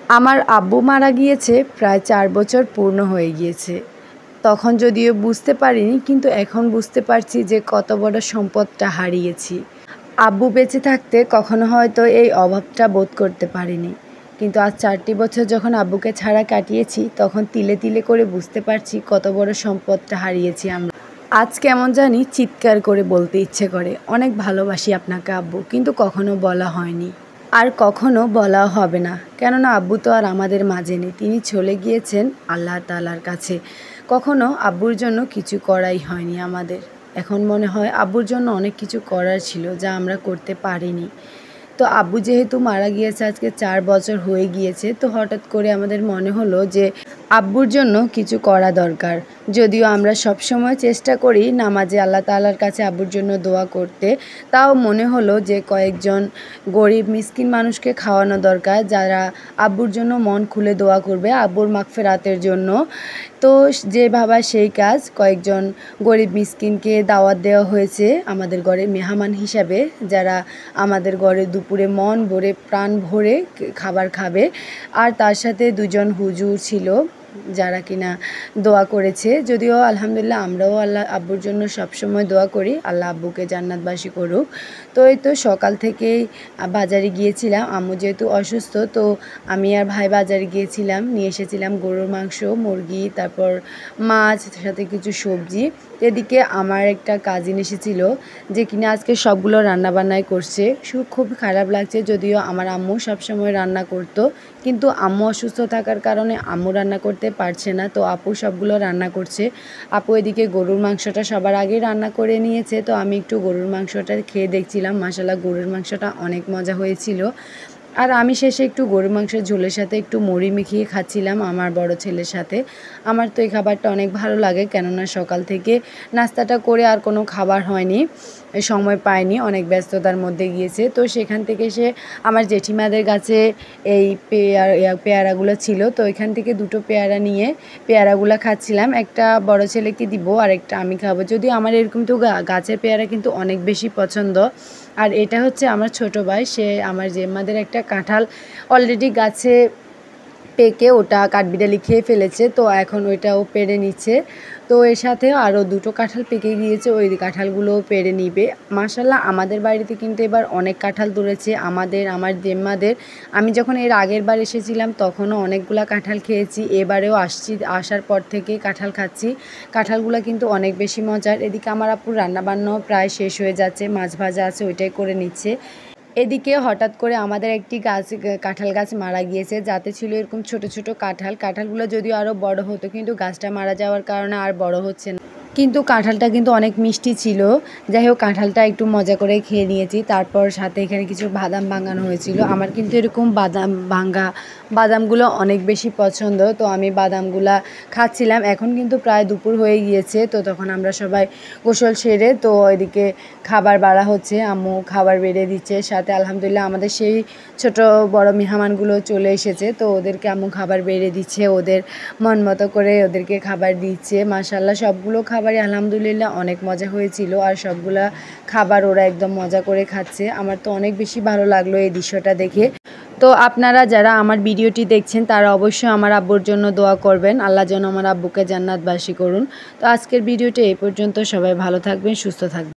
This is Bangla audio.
আমার আব্বু মারা গিয়েছে প্রায় 4 বছর পূর্ণ হয়ে গিয়েছে। তখন যদিও বুঝতে পারিনি, কিন্তু এখন বুঝতে পারছি যে কত বড় সম্পদটা হারিয়েছি। আব্বু বেঁচে থাকতে কখনো হয়তো এই অভাবটা বোধ করতে পারিনি, কিন্তু আজ 4টি বছর যখন আব্বুকে ছাড়া কাটিয়েছি তখন তিলে তিলে করে বুঝতে পারছি কত বড় সম্পদটা হারিয়েছি আমরা। আজ কেমন জানি চিৎকার করে বলতে ইচ্ছে করে, অনেক ভালোবাসি আপনাকে আব্বু, কিন্তু কখনো বলা হয়নি, আর কখনো বলাও হবে না। কেননা আব্বু তো আর আমাদের মাঝে নেই, তিনি চলে গিয়েছেন আল্লাহ তাআলার কাছে। কখনো আব্বুর জন্য কিছু করাই হয়নি আমাদের। এখন মনে হয় আব্বুর জন্য অনেক কিছু করার ছিল যা আমরা করতে পারিনি। তো আব্বু যেহেতু মারা গিয়েছে আজকে 4 বছর হয়ে গিয়েছে, তো হঠাৎ করে আমাদের মনে হলো যে আব্বুর জন্য কিছু করা দরকার। যদিও আমরা সবসময় চেষ্টা করি নামাজে আল্লাহ তাআলার কাছে আব্বুর জন্য দোয়া করতে, তাও মনে হলো যে কয়েকজন গরিব মিসকিন মানুষকে খাওয়ানো দরকার, যারা আব্বুর জন্য মন খুলে দোয়া করবে আব্বুর মাগফিরাতের জন্য। তো যে ভাবা সেই কাজ, কয়েকজন গরিব মিসকিনকে দাওয়াত দেওয়া হয়েছে আমাদের ঘরে মেহমান হিসাবে, যারা আমাদের ঘরে দুপুরে মন ভরে প্রাণ ভরে খাবার খাবে। আর তার সাথে 2জন হুজুর ছিল যারা কিনা দোয়া করেছে। যদিও আলহামদুলিল্লাহ আমরাও আল্লাহ আব্বুর জন্য সবসময় দোয়া করি, আল্লাহ আব্বুকে জান্নাতবাসী করুক। তো এই তো সকাল থেকেই বাজারে গিয়েছিলাম, আম্মু যেহেতু অসুস্থ, তো আমি আর ভাই বাজারে গিয়েছিলাম, নিয়ে এসেছিলাম গরুর মাংস, মুরগি, তারপর মাছ, সাথে কিছু সবজি। এদিকে আমার একটা কাজিন এসেছিল যে কিনা আজকে সবগুলো রান্নাবান্নাই করছে। খুব খারাপ লাগছে, যদিও আমার আম্মু সবসময় রান্না করতো, কিন্তু আম্মু অসুস্থ থাকার কারণে আম্মু রান্না করতে পারছে না, তো আপু সবগুলো রান্না করছে। আপু এদিকে গরুর মাংসটা সবার আগেই রান্না করে নিয়েছে, তো আমি একটু গরুর মাংসটা খেয়ে দেখছিলাম। মাশাআল্লাহ গরুর মাংসটা অনেক মজা হয়েছিল। আর আমি শেষে একটু গরুর মাংসের ঝোলের সাথে একটু মুড়ি মিখিয়ে খাচ্ছিলাম আমার বড় ছেলের সাথে। আমার তো এই খাবারটা অনেক ভালো লাগে, কেননা সকাল থেকে নাস্তাটা করে আর কোনো খাবার হয়নি, সময় পায়নি, অনেক ব্যস্ততার মধ্যে গিয়েছে। তো সেখান থেকে সে আমার জেঠিমাদের কাছে এই পেয়ারাগুলো ছিল, তো এখান থেকে 2টো পেয়ারা নিয়ে পেয়ারাগুলো খাচ্ছিলাম। একটা বড় ছেলেকে দিব আর একটা আমি খাবো। যদিও আমার এরকম তো গাছের পেয়ারা কিন্তু অনেক বেশি পছন্দ। আর এটা হচ্ছে আমার ছোটো ভাই, সে আমার জেম্মাদের একটা কাঁঠাল অলরেডি গাছে পেকে ওটা কাঠবিড়ালি খেয়ে ফেলেছে, তো এখন ওইটাও পেড়ে নিচ্ছে। তো এর সাথে আরও 2টো কাঁঠাল পেকে গিয়েছে, ওই কাঁঠালগুলোও পেড়ে নিবে। মাশাআল্লাহ আমাদের বাড়িতে কিন্তু এবার অনেক কাঁঠাল ধরেছে, আমার জেম্মাদের। আমি যখন এর আগের বার এসেছিলাম তখনও অনেকগুলা কাঁঠাল খেয়েছি, এবারেও আসার পর থেকে কাঁঠাল খাচ্ছি। কাঁঠালগুলো কিন্তু অনেক বেশি মজার। এদিকে আমার আপুর রান্নাবান্নাও প্রায় শেষ হয়ে যাচ্ছে, মাছ ভাজা আছে ওইটাই করে নিচ্ছে। এদিকে হঠাৎ করে আমাদের একটি কাঁঠাল গাছ মারা গিয়েছে, যাতে ছিল এরকম ছোট ছোট কাঁঠালগুলো যদিও আরও বড় হতো, কিন্তু গাছটা মারা যাওয়ার কারণে আর বড় হচ্ছে না। কিন্তু কাঁঠালটা কিন্তু অনেক মিষ্টি ছিল। যাই হোক কাঁঠালটা একটু মজা করে খেয়ে নিয়েছি। তারপর সাথে এখানে কিছু বাদাম ভাঙানো হয়েছিল। আমার কিন্তু এরকম বাদামগুলো অনেক বেশি পছন্দ, তো আমি বাদামগুলা খাচ্ছিলাম। এখন কিন্তু প্রায় দুপুর হয়ে গিয়েছে, তো তখন আমরা সবাই গোসল সেরে তো এদিকে খাবার বাড়া হচ্ছে, আম্মু খাবার বেড়ে দিচ্ছে। সাথে আলহামদুলিল্লাহ আমাদের সেই ছোট বড় মেহমানগুলো চলে এসেছে, তো ওদেরকে আম্মু খাবার বেড়ে দিচ্ছে, ওদের মন মতো করে ওদেরকে খাবার দিচ্ছে। মাশাআল্লাহ সবগুলো খাবারই আলহামদুলিল্লাহ অনেক মজা হয়েছিল, আর সবগুলা খাবার ওরা একদম মজা করে খাচ্ছে। আমার তো অনেক বেশি ভালো লাগলো এই দৃশ্যটা দেখে। তো আপনারা যারা আমার ভিডিওটি দেখছেন তারা অবশ্যই আমার আব্বুর জন্য দোয়া করবেন, আল্লাহ যেন আমার আব্বুকে জান্নাতবাসী করুন। তো আজকের ভিডিওটি এই পর্যন্ত, সবাই ভালো থাকবেন, সুস্থ থাকবেন।